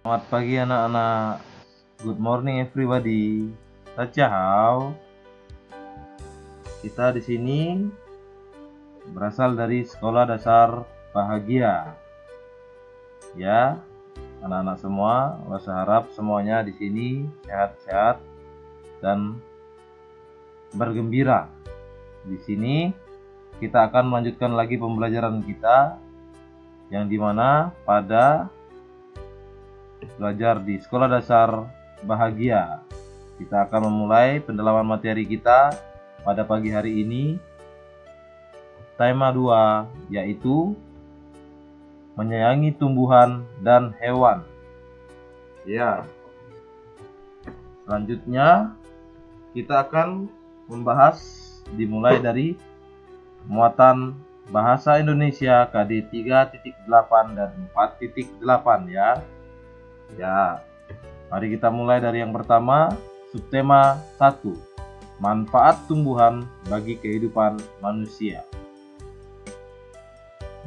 Selamat pagi anak-anak. Good morning everybody. Hao. Kita di sini berasal dari Sekolah Dasar Bahagia. Ya, anak-anak semua, saya harap semuanya di sini sehat-sehat dan bergembira. Di sini kita akan melanjutkan lagi pembelajaran kita yang dimana pada belajar di Sekolah Dasar Bahagia. Kita akan memulai pendalaman materi kita pada pagi hari ini. Tema 2 yaitu menyayangi tumbuhan dan hewan. Ya. Selanjutnya kita akan membahas dimulai dari muatan Bahasa Indonesia KD 3.8 dan 4.8 ya. Ya, mari kita mulai dari yang pertama, subtema 1, manfaat tumbuhan bagi kehidupan manusia.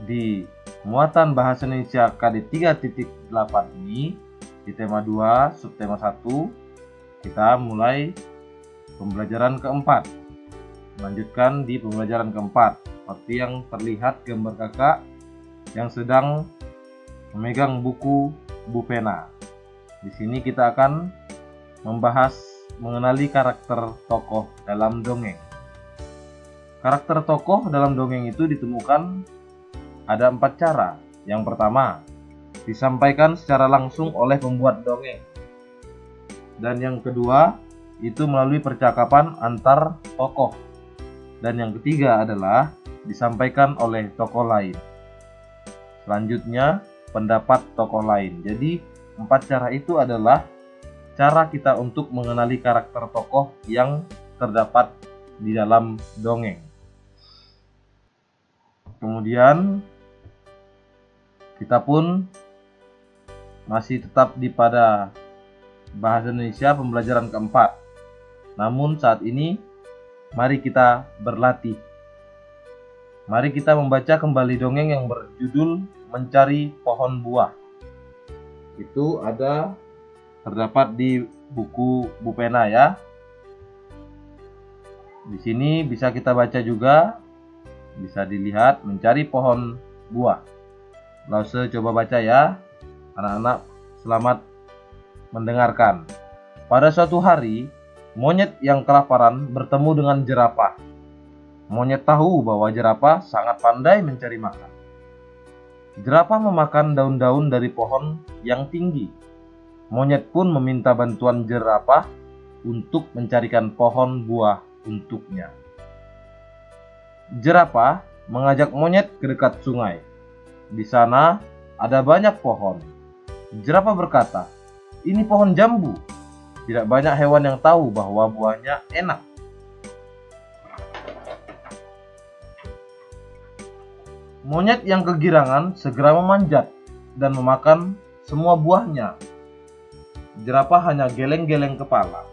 Di muatan Bahasa Indonesia KD 3.8 ini, di tema 2, subtema 1, kita mulai pembelajaran keempat. Lanjutkan di pembelajaran keempat, seperti yang terlihat gambar kakak yang sedang memegang buku pena. Di sini kita akan membahas mengenali karakter tokoh dalam dongeng. Karakter tokoh dalam dongeng itu ditemukan ada 4 cara. Yang pertama, disampaikan secara langsung oleh pembuat dongeng. Dan yang kedua, itu melalui percakapan antar tokoh. Dan yang ketiga adalah disampaikan oleh tokoh lain. Selanjutnya, pendapat tokoh lain. Jadi 4 cara itu adalah cara kita untuk mengenali karakter tokoh yang terdapat di dalam dongeng. Kemudian kita pun masih tetap di pada Bahasa Indonesia pembelajaran keempat. Namun saat ini mari kita berlatih. Mari kita membaca kembali dongeng yang berjudul Mencari Pohon Buah. Itu terdapat di buku pena ya. Di sini bisa kita baca juga, bisa dilihat mencari pohon buah. Langsung coba baca ya, anak-anak. Selamat mendengarkan. Pada suatu hari, monyet yang kelaparan bertemu dengan jerapah. Monyet tahu bahwa jerapah sangat pandai mencari makan. Jerapah memakan daun-daun dari pohon yang tinggi. Monyet pun meminta bantuan jerapah untuk mencarikan pohon buah untuknya. Jerapah mengajak monyet ke dekat sungai. Di sana ada banyak pohon. Jerapah berkata, "Ini pohon jambu. Tidak banyak hewan yang tahu bahwa buahnya enak." Monyet yang kegirangan segera memanjat dan memakan semua buahnya. Jerapah hanya geleng-geleng kepala.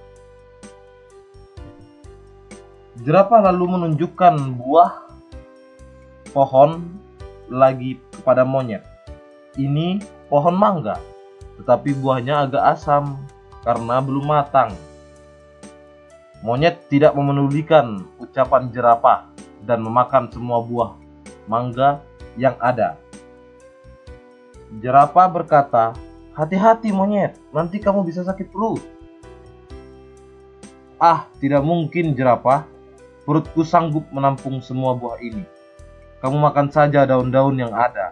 Jerapah lalu menunjukkan buah pohon lagi kepada monyet. Ini pohon mangga, tetapi buahnya agak asam karena belum matang. Monyet tidak memedulikan ucapan jerapah dan memakan semua buah mangga yang ada. Jerapah berkata, "Hati-hati monyet, nanti kamu bisa sakit perut." "Ah, tidak mungkin jerapah, perutku sanggup menampung semua buah ini. Kamu makan saja daun-daun yang ada."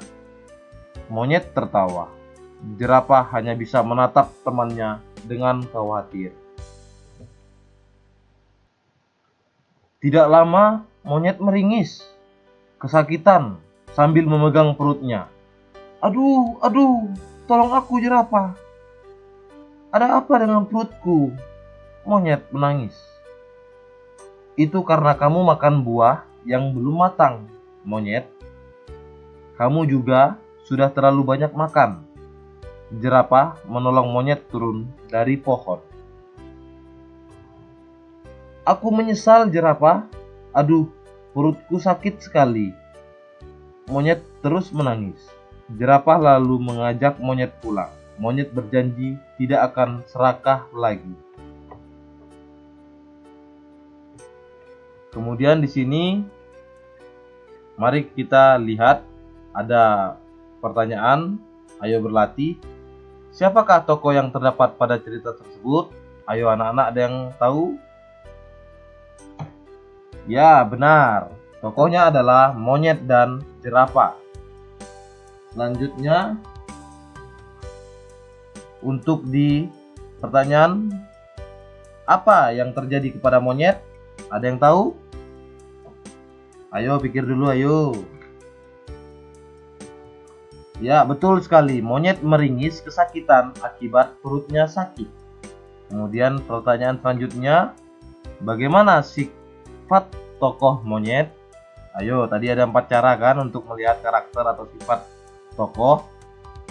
Monyet tertawa. Jerapah hanya bisa menatap temannya dengan khawatir. Tidak lama, monyet meringis kesakitan sambil memegang perutnya. Aduh, tolong aku jerapah. Ada apa dengan perutku?" Monyet menangis. "Itu karena kamu makan buah yang belum matang, monyet. Kamu juga sudah terlalu banyak makan." Jerapah menolong monyet turun dari pohon. "Aku menyesal jerapah. Aduh, perutku sakit sekali." Monyet terus menangis. Jerapah lalu mengajak monyet pulang. monyet berjanji tidak akan serakah lagi. Kemudian di sini mari kita lihat ada pertanyaan, ayo berlatih. Siapakah tokoh yang terdapat pada cerita tersebut? Ayo anak-anak, ada yang tahu? Ya, benar. Tokohnya adalah monyet dan jerapah. Selanjutnya, untuk di pertanyaan, apa yang terjadi kepada monyet? Ada yang tahu? Ayo pikir dulu, ayo. Ya, betul sekali. Monyet meringis kesakitan akibat perutnya sakit. Kemudian pertanyaan selanjutnya, bagaimana sifat tokoh monyet? Ayo, tadi ada 4 cara kan untuk melihat karakter atau sifat tokoh.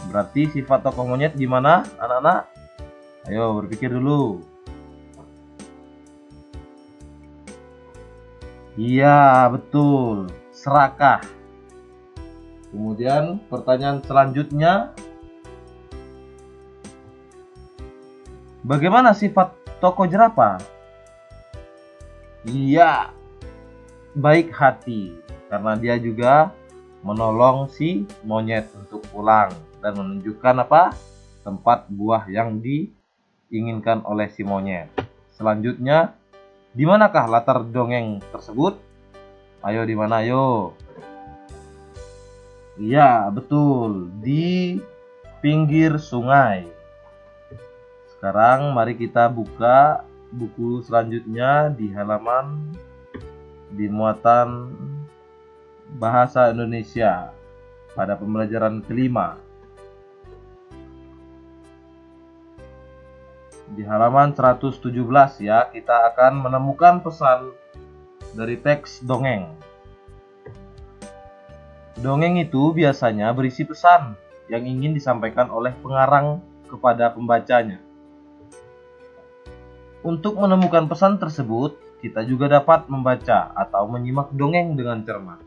Berarti sifat tokoh monyet gimana, anak-anak? Ayo berpikir dulu. Iya, betul. Serakah. Kemudian pertanyaan selanjutnya, bagaimana sifat tokoh jerapah? Iya, baik hati, karena dia juga menolong si monyet untuk pulang dan menunjukkan tempat buah yang diinginkan oleh si monyet. Selanjutnya, di manakah latar dongeng tersebut? Ayo, di mana? Ayo. Iya, betul, di pinggir sungai. Sekarang mari kita buka buku selanjutnya di halaman di muatan bahasa Indonesia pada pembelajaran kelima. Di halaman 117 ya, kita akan menemukan pesan dari teks dongeng. Dongeng itu biasanya berisi pesan yang ingin disampaikan oleh pengarang kepada pembacanya. Untuk menemukan pesan tersebut, kita juga dapat membaca atau menyimak dongeng dengan cermat.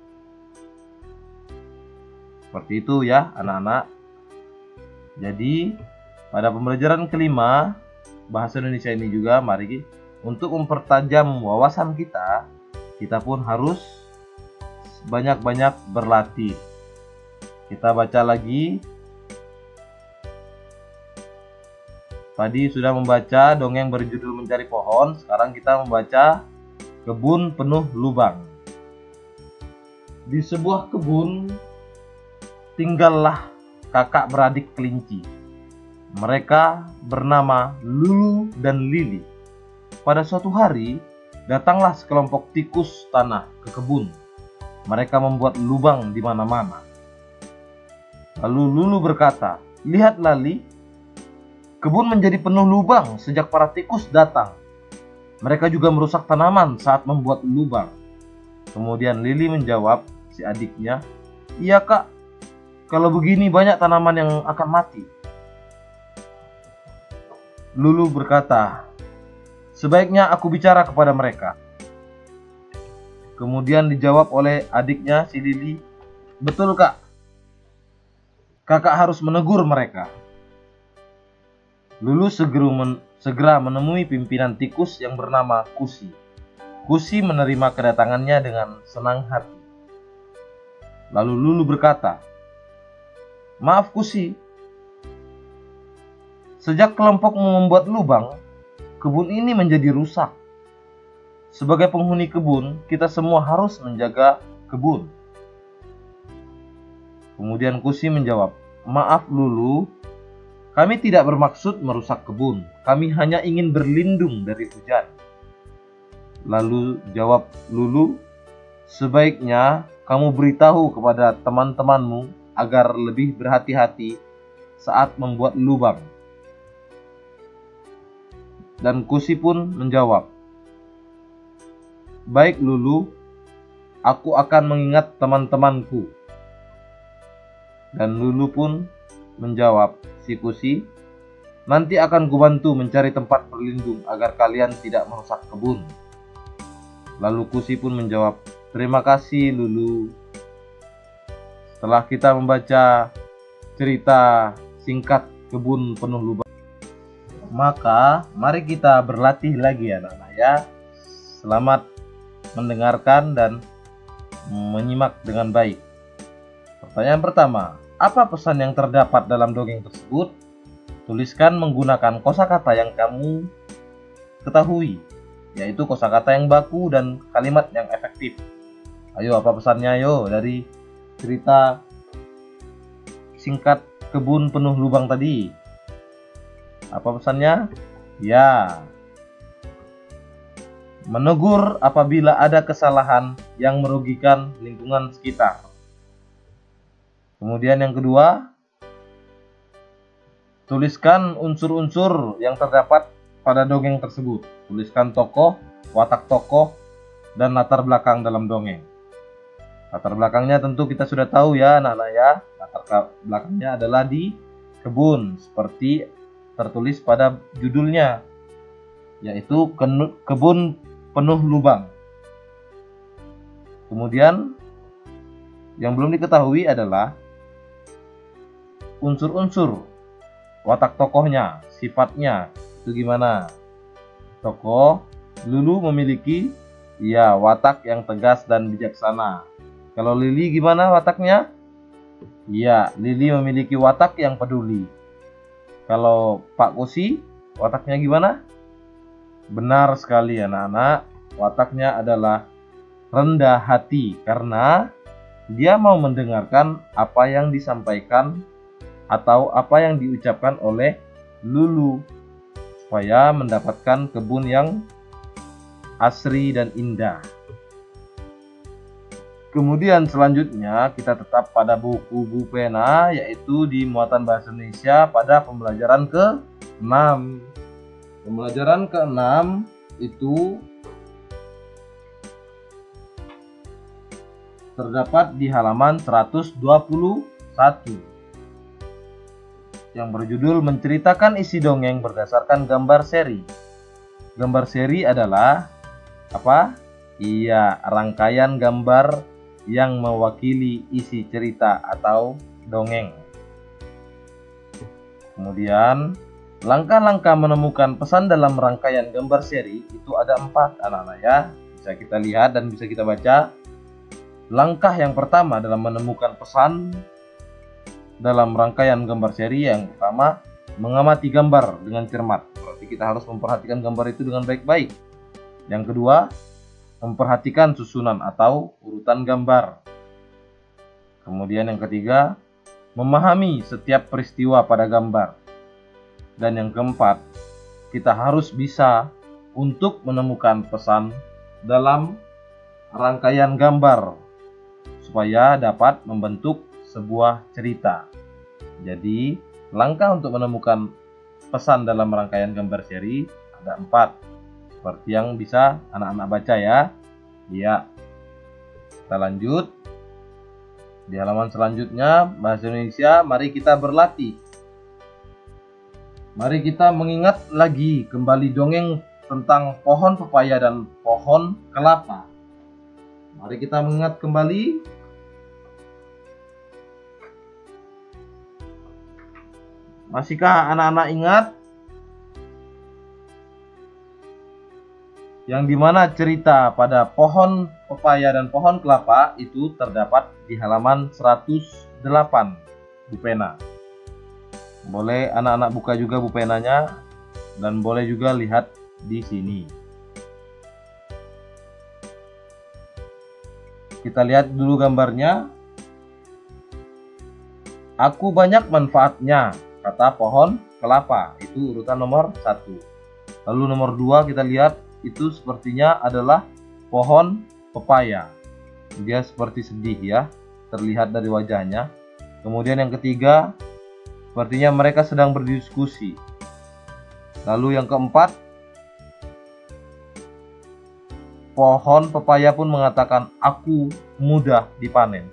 Seperti itu ya anak-anak. Jadi pada pembelajaran kelima bahasa Indonesia ini juga mari untuk mempertajam wawasan kita pun harus banyak-banyak berlatih. Kita baca lagi. Tadi sudah membaca dongeng berjudul Mencari Pohon, sekarang kita membaca Kebun Penuh Lubang. Di sebuah kebun tinggallah kakak beradik kelinci. Mereka bernama Lulu dan Lili. Pada suatu hari, datanglah sekelompok tikus tanah ke kebun. Mereka membuat lubang di mana-mana. Lalu Lulu berkata, "Lihatlah, Li, kebun menjadi penuh lubang sejak para tikus datang. Mereka juga merusak tanaman saat membuat lubang." Kemudian Lili menjawab si adiknya, "Iya kak, kalau begini banyak tanaman yang akan mati." Lulu berkata, "Sebaiknya aku bicara kepada mereka." Kemudian dijawab oleh adiknya si Lili, "Betul kak, kakak harus menegur mereka." Lulu segera menemui pimpinan tikus yang bernama Kusi. Kusi menerima kedatangannya dengan senang hati. Lalu Lulu berkata, "Maaf Kusi, sejak kelompokmu membuat lubang, kebun ini menjadi rusak. Sebagai penghuni kebun, kita semua harus menjaga kebun." Kemudian Kusi menjawab, "Maaf Lulu, kami tidak bermaksud merusak kebun. Kami hanya ingin berlindung dari hujan." Lalu jawab Lulu, "Sebaiknya kamu beritahu kepada teman-temanmu agar lebih berhati-hati saat membuat lubang." Dan Kusi pun menjawab, "Baik Lulu, aku akan mengingat teman-temanku." Dan Lulu pun menjawab si Kusi, "Nanti akan kubantu mencari tempat berlindung agar kalian tidak merusak kebun." Lalu Kusi pun menjawab, "Terima kasih Lulu." Setelah kita membaca cerita singkat kebun penuh lubang. Maka mari kita berlatih lagi anak-anak ya. Selamat mendengarkan dan menyimak dengan baik. Pertanyaan pertama, apa pesan yang terdapat dalam dongeng tersebut? Tuliskan menggunakan kosakata yang kamu ketahui, yaitu kosakata yang baku dan kalimat yang efektif. Ayo, apa pesannya yo dari cerita singkat kebun penuh lubang tadi? Apa pesannya? Ya, menegur apabila ada kesalahan yang merugikan lingkungan sekitar. Kemudian yang kedua, tuliskan unsur-unsur yang terdapat pada dongeng tersebut. Tuliskan tokoh, watak tokoh, dan latar belakang dalam dongeng. Latar belakangnya tentu kita sudah tahu ya anak-anak ya. Latar belakangnya adalah di kebun, seperti tertulis pada judulnya, yaitu kebun penuh lubang. Kemudian yang belum diketahui adalah unsur-unsur watak tokohnya, sifatnya itu gimana. Tokoh Lulu memiliki watak yang tegas dan bijaksana. Kalau Lili gimana wataknya? Ya, Lili memiliki watak yang peduli. Kalau Pak Kosi wataknya gimana? Benar sekali anak-anak, wataknya adalah rendah hati karena dia mau mendengarkan apa yang disampaikan atau apa yang diucapkan oleh Lulu supaya mendapatkan kebun yang asri dan indah. Kemudian selanjutnya kita tetap pada buku Bu Pena, yaitu di muatan bahasa Indonesia pada pembelajaran ke-6. Pembelajaran ke-6 itu terdapat di halaman 121 yang berjudul menceritakan isi dongeng berdasarkan gambar seri. Gambar seri adalah apa? Iya, rangkaian gambar yang mewakili isi cerita atau dongeng. Kemudian langkah-langkah menemukan pesan dalam rangkaian gambar seri itu ada 4 anak-anak ya. Bisa kita lihat dan bisa kita baca. Langkah yang pertama dalam menemukan pesan dalam rangkaian gambar seri, yang pertama mengamati gambar dengan cermat. Berarti kita harus memperhatikan gambar itu dengan baik-baik. Yang kedua, memperhatikan susunan atau urutan gambar. Kemudian yang ketiga, memahami setiap peristiwa pada gambar. Dan yang keempat, kita harus bisa untuk menemukan pesan dalam rangkaian gambar supaya dapat membentuk sebuah cerita. Jadi, langkah untuk menemukan pesan dalam rangkaian gambar seri ada 4. Seperti yang bisa anak-anak baca ya. Ya. Kita lanjut. Di halaman selanjutnya, bahasa Indonesia, mari kita berlatih. Mari kita mengingat lagi kembali dongeng tentang pohon pepaya dan pohon kelapa. Mari kita mengingat kembali. Masihkah anak-anak ingat? Yang dimana cerita pada pohon pepaya dan pohon kelapa itu terdapat di halaman 108 Bu Pena. Boleh anak-anak buka juga Bu Penanya dan boleh juga lihat di sini. Kita lihat dulu gambarnya. Aku banyak manfaatnya, kata pohon kelapa. Itu urutan nomor 1. Lalu nomor 2 kita lihat, itu sepertinya adalah pohon pepaya. Dia seperti sedih ya, terlihat dari wajahnya. Kemudian yang ketiga, sepertinya mereka sedang berdiskusi. Lalu yang keempat, pohon pepaya pun mengatakan, aku mudah dipanen.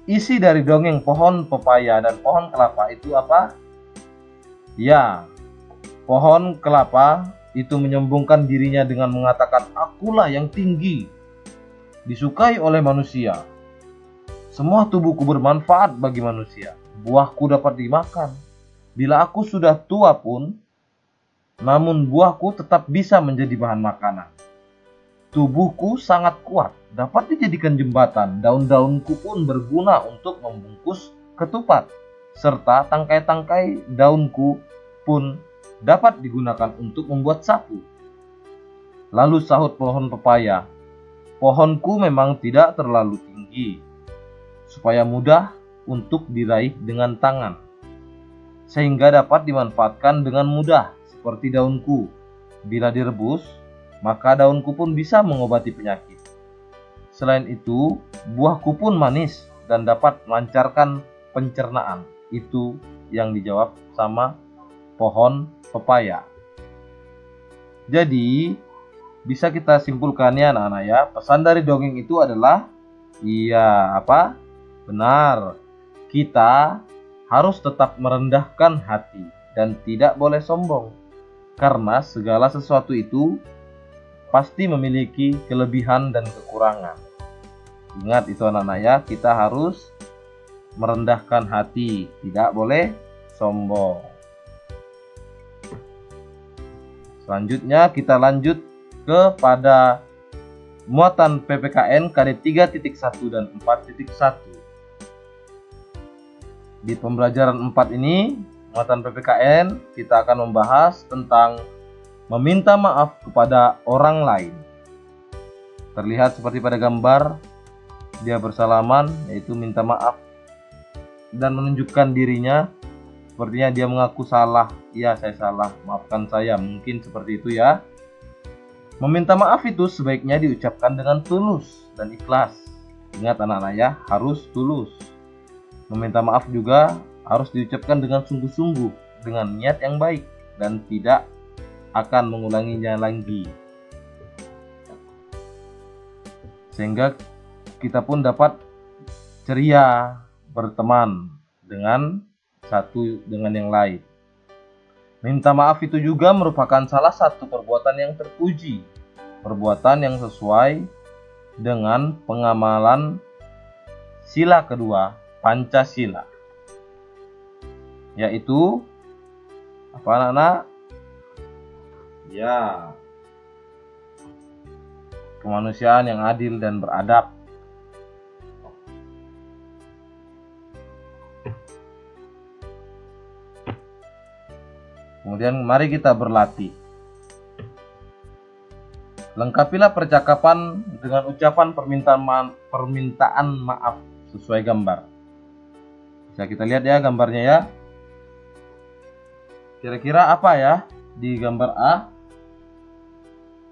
Isi dari dongeng pohon pepaya dan pohon kelapa itu apa? Ya, pohon kelapa itu menyombongkan dirinya dengan mengatakan, akulah yang tinggi, disukai oleh manusia. Semua tubuhku bermanfaat bagi manusia. Buahku dapat dimakan. Bila aku sudah tua pun, namun buahku tetap bisa menjadi bahan makanan. Tubuhku sangat kuat, dapat dijadikan jembatan. Daun-daunku pun berguna untuk membungkus ketupat, serta tangkai-tangkai daunku pun dapat digunakan untuk membuat sapu. Lalu sahut pohon pepaya, pohonku memang tidak terlalu tinggi, supaya mudah untuk diraih dengan tangan, sehingga dapat dimanfaatkan dengan mudah seperti daunku. Bila direbus, maka daunku pun bisa mengobati penyakit. Selain itu, buahku pun manis dan dapat melancarkan pencernaan. Itu yang dijawab sama pohon pepaya. Jadi, bisa kita simpulkan ya anak-anak ya, pesan dari dongeng itu adalah benar. Kita harus tetap merendahkan hati dan tidak boleh sombong. Karena segala sesuatu itu pasti memiliki kelebihan dan kekurangan. Ingat itu anak-anak ya, kita harus merendahkan hati, tidak boleh sombong. Selanjutnya kita lanjut kepada muatan PPKN KD 3.1 dan 4.1. Di pembelajaran 4 ini, muatan PPKN, kita akan membahas tentang meminta maaf kepada orang lain. Terlihat seperti pada gambar, dia bersalaman, yaitu minta maaf dan menunjukkan dirinya. Sepertinya dia mengaku salah. Ya, saya salah, maafkan saya. Mungkin seperti itu ya. Meminta maaf itu sebaiknya diucapkan dengan tulus dan ikhlas. Ingat anak-anak ya, harus tulus. Meminta maaf juga harus diucapkan dengan sungguh-sungguh, dengan niat yang baik, dan tidak akan mengulanginya lagi. Sehingga kita pun dapat ceria berteman dengan satu dengan yang lain. Minta maaf itu juga merupakan salah satu perbuatan yang terpuji, perbuatan yang sesuai dengan pengamalan sila kedua Pancasila, yaitu apa anak-anak? Ya, kemanusiaan yang adil dan beradab. Kemudian mari kita berlatih. Lengkapilah percakapan dengan ucapan permintaan maaf sesuai gambar. Bisa kita lihat ya gambarnya ya. Kira-kira apa ya di gambar A?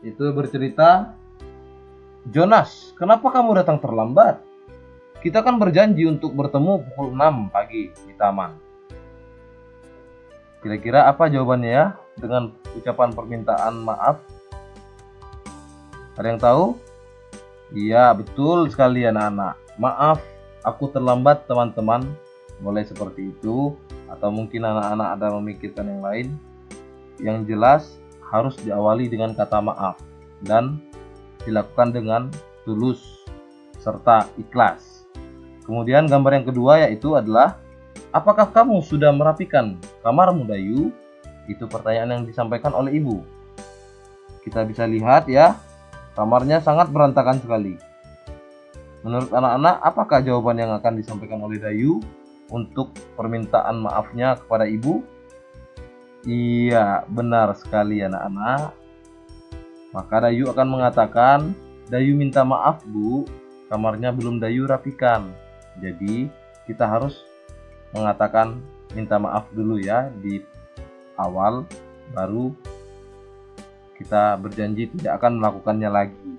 Itu bercerita, Jonas, kenapa kamu datang terlambat? Kita kan berjanji untuk bertemu pukul 6 pagi di taman. Kira-kira apa jawabannya ya dengan ucapan permintaan maaf? Ada yang tahu? Iya, betul sekali anak-anak. Maaf, aku terlambat teman-teman. Boleh seperti itu. Atau mungkin anak-anak ada memikirkan yang lain. Yang jelas harus diawali dengan kata maaf. Dan dilakukan dengan tulus serta ikhlas. Kemudian gambar yang kedua yaitu adalah, apakah kamu sudah merapikan kamarmu Dayu? Itu pertanyaan yang disampaikan oleh ibu. Kita bisa lihat ya, kamarnya sangat berantakan sekali. Menurut anak-anak, apakah jawaban yang akan disampaikan oleh Dayu untuk permintaan maafnya kepada ibu? Iya, benar sekali anak-anak. Maka Dayu akan mengatakan, Dayu minta maaf bu, kamarnya belum Dayu rapikan. Jadi kita harus mengatakan minta maaf dulu ya di awal, baru kita berjanji tidak akan melakukannya lagi.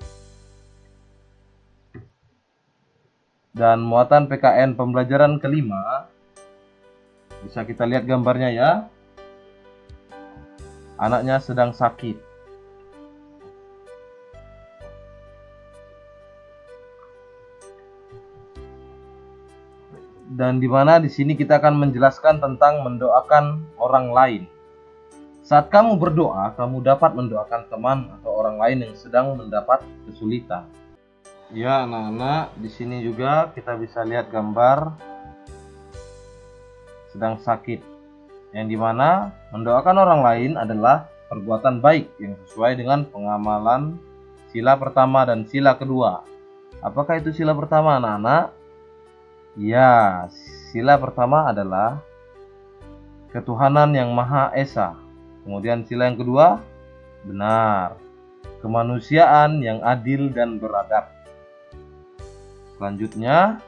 Dan muatan PKN pembelajaran kelima, bisa kita lihat gambarnya ya. Anaknya sedang sakit. Dan di mana di sini kita akan menjelaskan tentang mendoakan orang lain. Saat kamu berdoa, kamu dapat mendoakan teman atau orang lain yang sedang mendapat kesulitan. Ya, anak-anak, di sini juga kita bisa lihat gambar sedang sakit, yang dimana mendoakan orang lain adalah perbuatan baik yang sesuai dengan pengamalan sila pertama dan sila kedua. Apakah itu sila pertama, anak-anak? Ya, sila pertama adalah ketuhanan yang Maha Esa. Kemudian sila yang kedua, benar, kemanusiaan yang adil dan beradab. Selanjutnya,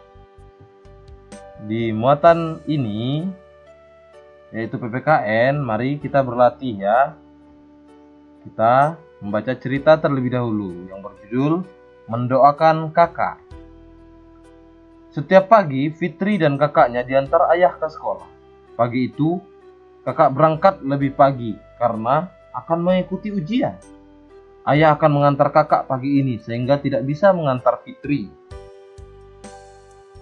di muatan ini, yaitu PPKN, mari kita berlatih ya. Kita membaca cerita terlebih dahulu yang berjudul Mendoakan Kakak. Setiap pagi, Fitri dan kakaknya diantar ayah ke sekolah. Pagi itu, kakak berangkat lebih pagi karena akan mengikuti ujian. Ayah akan mengantar kakak pagi ini sehingga tidak bisa mengantar Fitri.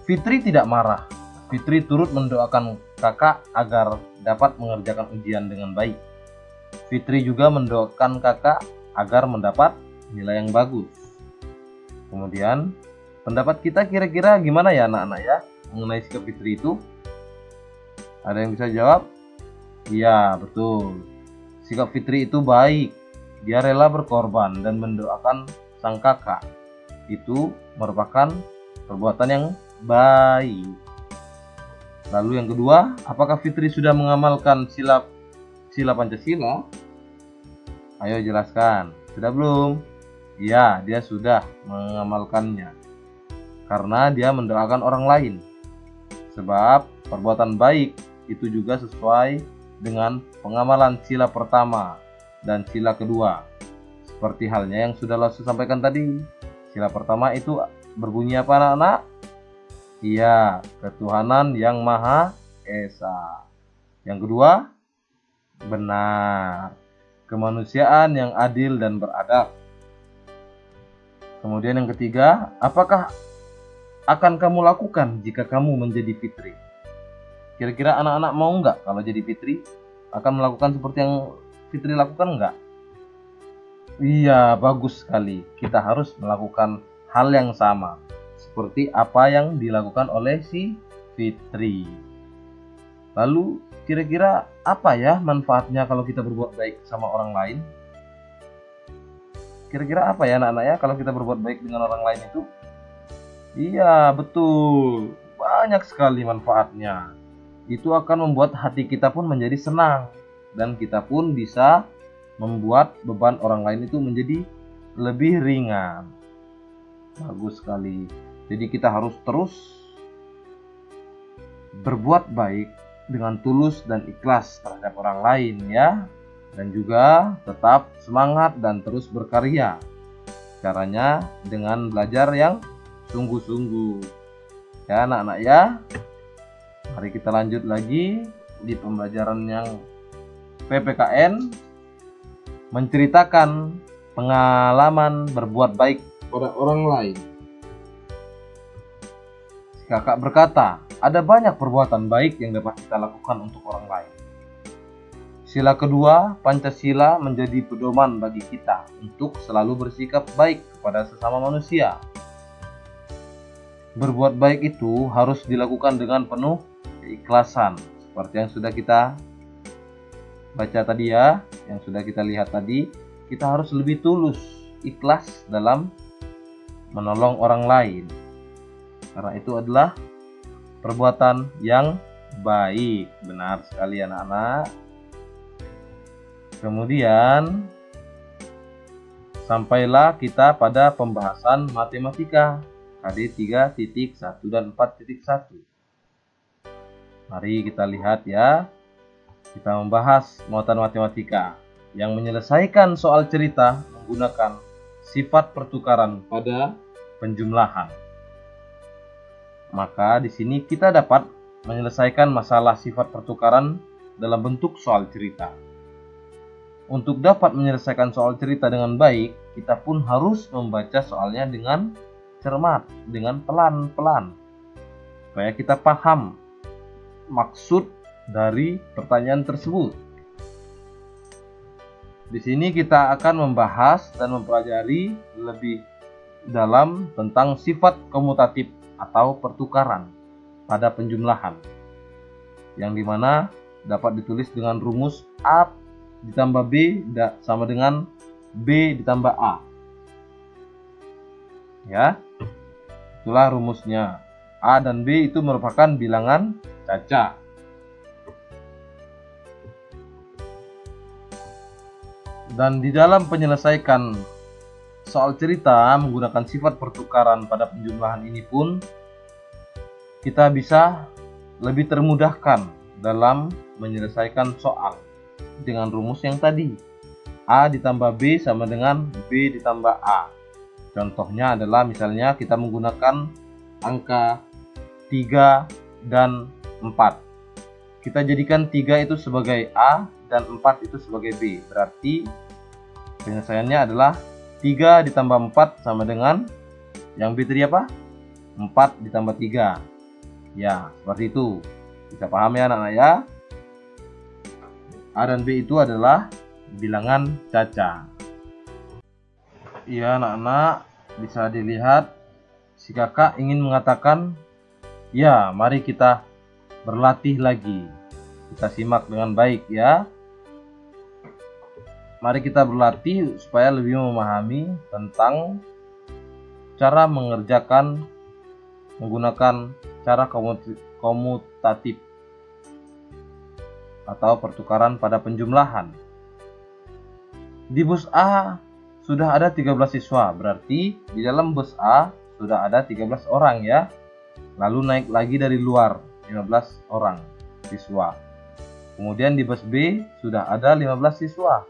Fitri tidak marah. Fitri turut mendoakan kakak agar dapat mengerjakan ujian dengan baik. Fitri juga mendoakan kakak agar mendapat nilai yang bagus. Kemudian, pendapat kita kira-kira gimana ya anak-anak ya mengenai sikap Fitri itu? Ada yang bisa jawab? Iya, betul. Sikap Fitri itu baik. Dia rela berkorban dan mendoakan sang kakak. Itu merupakan perbuatan yang baik. Lalu yang kedua, apakah Fitri sudah mengamalkan sila Pancasila? Ayo jelaskan. Sudah belum? Ya, dia sudah mengamalkannya. Karena dia mendoakan orang lain. Sebab perbuatan baik itu juga sesuai dengan pengamalan sila pertama dan sila kedua. Seperti halnya yang sudah Lasu sampaikan tadi. Sila pertama itu berbunyi apa anak-anak? Iya, ketuhanan yang Maha Esa. Yang kedua, benar, kemanusiaan yang adil dan beradab. Kemudian yang ketiga, apakah akan kamu lakukan jika kamu menjadi Fitri? Kira-kira anak-anak mau nggak kalau jadi Fitri? Akan melakukan seperti yang Fitri lakukan nggak? Iya, bagus sekali. Kita harus melakukan hal yang sama seperti apa yang dilakukan oleh si Fitri. Lalu kira-kira apa ya manfaatnya kalau kita berbuat baik sama orang lain? Kira-kira apa ya anak-anak ya kalau kita berbuat baik dengan orang lain itu? Iya, betul. Banyak sekali manfaatnya. Itu akan membuat hati kita pun menjadi senang. Dan kita pun bisa membuat beban orang lain itu menjadi lebih ringan. Bagus sekali. Jadi kita harus terus berbuat baik dengan tulus dan ikhlas terhadap orang lain ya. Dan juga tetap semangat dan terus berkarya. Caranya dengan belajar yang sungguh-sungguh. Ya anak-anak ya. Mari kita lanjut lagi di pembelajaran yang PPKN. Menceritakan pengalaman berbuat baik pada orang lain. Si kakak berkata, ada banyak perbuatan baik yang dapat kita lakukan untuk orang lain. Sila kedua, Pancasila menjadi pedoman bagi kita untuk selalu bersikap baik kepada sesama manusia. Berbuat baik itu harus dilakukan dengan penuh keikhlasan, seperti yang sudah kita baca tadi ya, yang sudah kita lihat tadi. Kita harus lebih tulus, ikhlas dalam menolong orang lain, karena itu adalah perbuatan yang baik. Benar sekali anak-anak. Kemudian sampailah kita pada pembahasan matematika KD 3.1 dan 4.1. Mari kita lihat ya. Kita membahas muatan matematika yang menyelesaikan soal cerita menggunakan sifat pertukaran pada penjumlahan. Maka di sini kita dapat menyelesaikan masalah sifat pertukaran dalam bentuk soal cerita. Untuk dapat menyelesaikan soal cerita dengan baik, kita pun harus membaca soalnya dengan cermat, dengan pelan-pelan, supaya kita paham maksud dari pertanyaan tersebut. Di sini kita akan membahas dan mempelajari lebih dalam tentang sifat komutatif atau pertukaran pada penjumlahan, yang dimana dapat ditulis dengan rumus A ditambah B sama dengan B ditambah A. Ya, itulah rumusnya. A dan B itu merupakan bilangan caca. Dan di dalam penyelesaian soal cerita menggunakan sifat pertukaran pada penjumlahan ini pun kita bisa lebih termudahkan dalam menyelesaikan soal dengan rumus yang tadi. A ditambah B sama dengan B ditambah A. Contohnya adalah misalnya kita menggunakan angka 3 dan 4. Kita jadikan 3 itu sebagai A dan 4 itu sebagai B. Berarti penyelesaiannya adalah 3 ditambah 4 sama dengan yang B tadi apa? 4 ditambah 3. Ya, seperti itu. Bisa paham ya anak-anak ya? A dan B itu adalah bilangan caca. Iya anak-anak, bisa dilihat si kakak ingin mengatakan, ya mari kita berlatih lagi. Kita simak dengan baik ya. Mari kita berlatih supaya lebih memahami tentang cara mengerjakan menggunakan cara komutatif atau pertukaran pada penjumlahan. Di bus A sudah ada 13 siswa, berarti di dalam bus A sudah ada 13 orang ya. Lalu naik lagi dari luar 15 orang siswa. Kemudian di bus B sudah ada 15 siswa.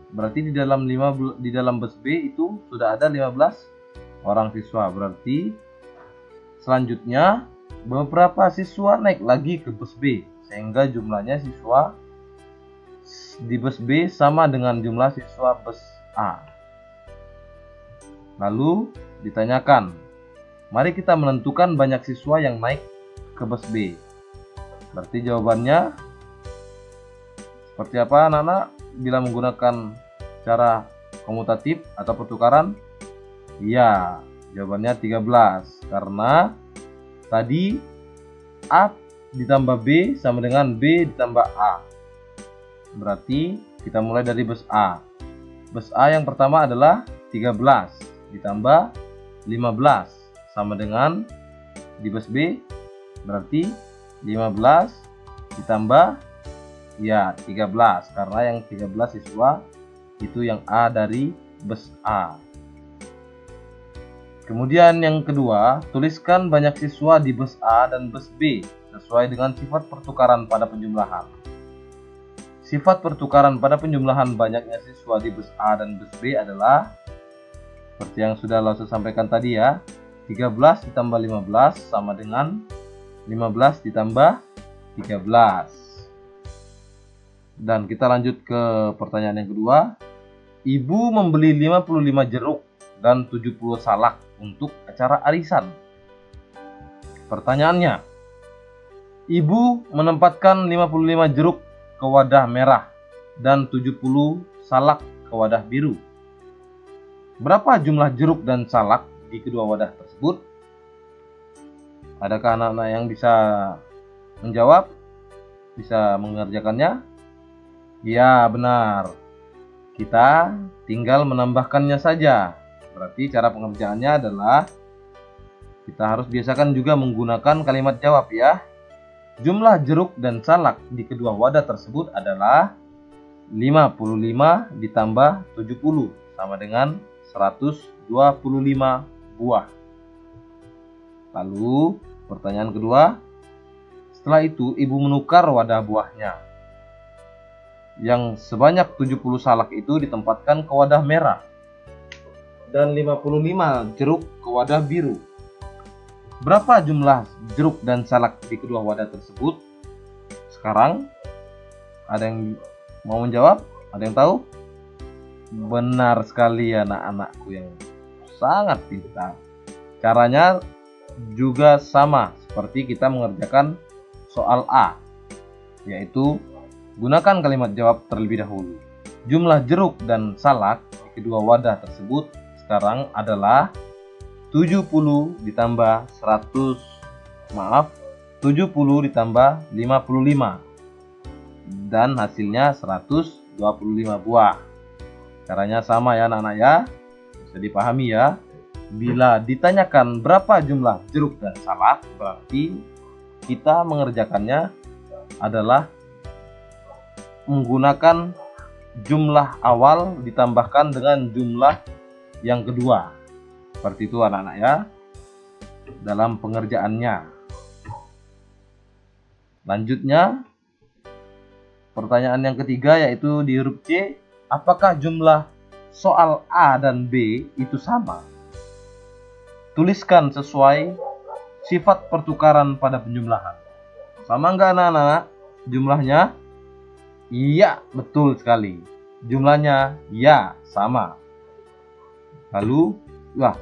Berarti di dalam bus B itu sudah ada 15 orang siswa. Berarti selanjutnya beberapa siswa naik lagi ke bus B sehingga jumlahnya siswa di bus B sama dengan jumlah siswa bus A. Lalu ditanyakan, mari kita menentukan banyak siswa yang naik ke bus B. Berarti jawabannya seperti apa anak-anak bila menggunakan cara komutatif atau pertukaran? Ya, jawabannya 13 karena tadi A ditambah B sama dengan B ditambah A. Berarti kita mulai dari bus A. Bus A yang pertama adalah 13 ditambah 15 sama dengan di bus B berarti 15 ditambah ya 13 karena yang 13 siswa itu yang A dari bus A. Kemudian yang kedua, tuliskan banyak siswa di bus A dan bus B sesuai dengan sifat pertukaran pada penjumlahan. Sifat pertukaran pada penjumlahan banyaknya siswa di bus A dan bus B adalah seperti yang sudah Lausu sampaikan tadi ya, 13 ditambah 15 sama dengan 15 ditambah 13. Dan kita lanjut ke pertanyaan yang kedua. Ibu membeli 55 jeruk dan 70 salak untuk acara arisan. Pertanyaannya, ibu menempatkan 55 jeruk ke wadah merah dan 70 salak ke wadah biru. Berapa jumlah jeruk dan salak di kedua wadah tersebut? Adakah anak-anak yang bisa menjawab? Bisa mengerjakannya? Ya, benar. Kita tinggal menambahkannya saja. Berarti cara pengerjaannya adalah kita harus biasakan juga menggunakan kalimat jawab ya. Jumlah jeruk dan salak di kedua wadah tersebut adalah 55 ditambah 70 sama dengan 125 buah. Lalu pertanyaan kedua, setelah itu ibu menukar wadah buahnya. Yang sebanyak 70 salak itu ditempatkan ke wadah merah dan 55 jeruk ke wadah biru. Berapa jumlah jeruk dan salak di kedua wadah tersebut? Sekarang ada yang mau menjawab? Ada yang tahu? Benar sekali anak-anakku yang sangat pintar. Caranya juga sama seperti kita mengerjakan soal A, yaitu gunakan kalimat jawab terlebih dahulu. Jumlah jeruk dan salak di kedua wadah tersebut sekarang adalah 70 ditambah 100, maaf, 70 ditambah 55, dan hasilnya 125 buah. Caranya sama ya anak-anak ya, bisa dipahami ya. Bila ditanyakan berapa jumlah jeruk dan salak, berarti kita mengerjakannya adalah menggunakan jumlah awal ditambahkan dengan jumlah yang kedua. Seperti itu anak-anak ya, dalam pengerjaannya. Lanjutnya, pertanyaan yang ketiga yaitu di huruf C, apakah jumlah soal A dan B itu sama? Tuliskan sesuai sifat pertukaran pada penjumlahan. Sama enggak anak-anak jumlahnya? Iya, betul sekali. Jumlahnya ya, sama. Lalu, wah,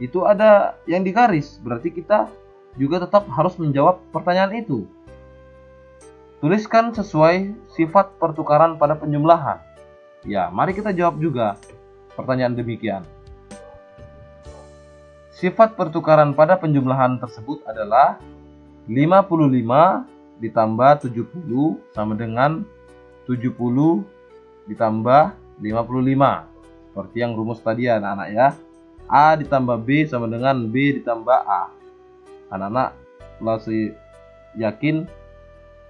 itu ada yang digaris, berarti kita juga tetap harus menjawab pertanyaan itu. Tuliskan sesuai sifat pertukaran pada penjumlahan. Ya, mari kita jawab juga pertanyaan demikian. Sifat pertukaran pada penjumlahan tersebut adalah 55 ditambah 70 sama dengan 70 ditambah 55. Seperti yang rumus tadi ya anak-anak ya. A ditambah B sama dengan B ditambah A. Anak-anak langsung yakin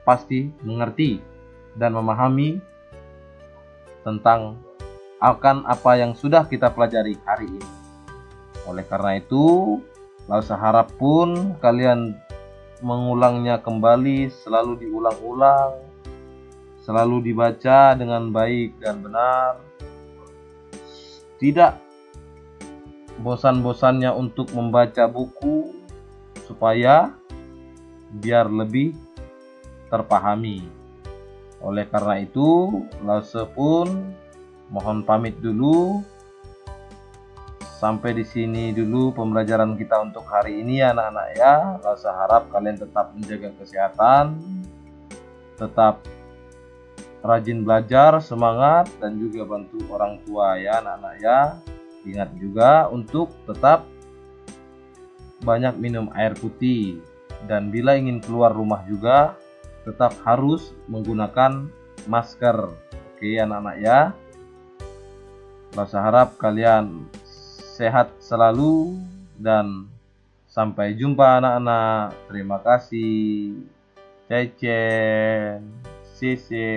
pasti mengerti dan memahami tentang akan apa yang sudah kita pelajari hari ini. Oleh karena itu, Lausa harap pun kalian mengulangnya kembali, selalu diulang-ulang, selalu dibaca dengan baik dan benar. Tidak bosan-bosannya untuk membaca buku supaya biar lebih terpahami. Oleh karena itu, Lausa pun mohon pamit dulu. Sampai di sini dulu pembelajaran kita untuk hari ini ya anak-anak ya. Lausa harap kalian tetap menjaga kesehatan, tetap rajin belajar, semangat, dan juga bantu orang tua ya anak-anak ya. Ingat juga untuk tetap banyak minum air putih, dan bila ingin keluar rumah juga tetap harus menggunakan masker. Oke anak-anak ya. Lausa harap kalian sehat selalu dan sampai jumpa anak-anak. Terima kasih. Cece. Sisi.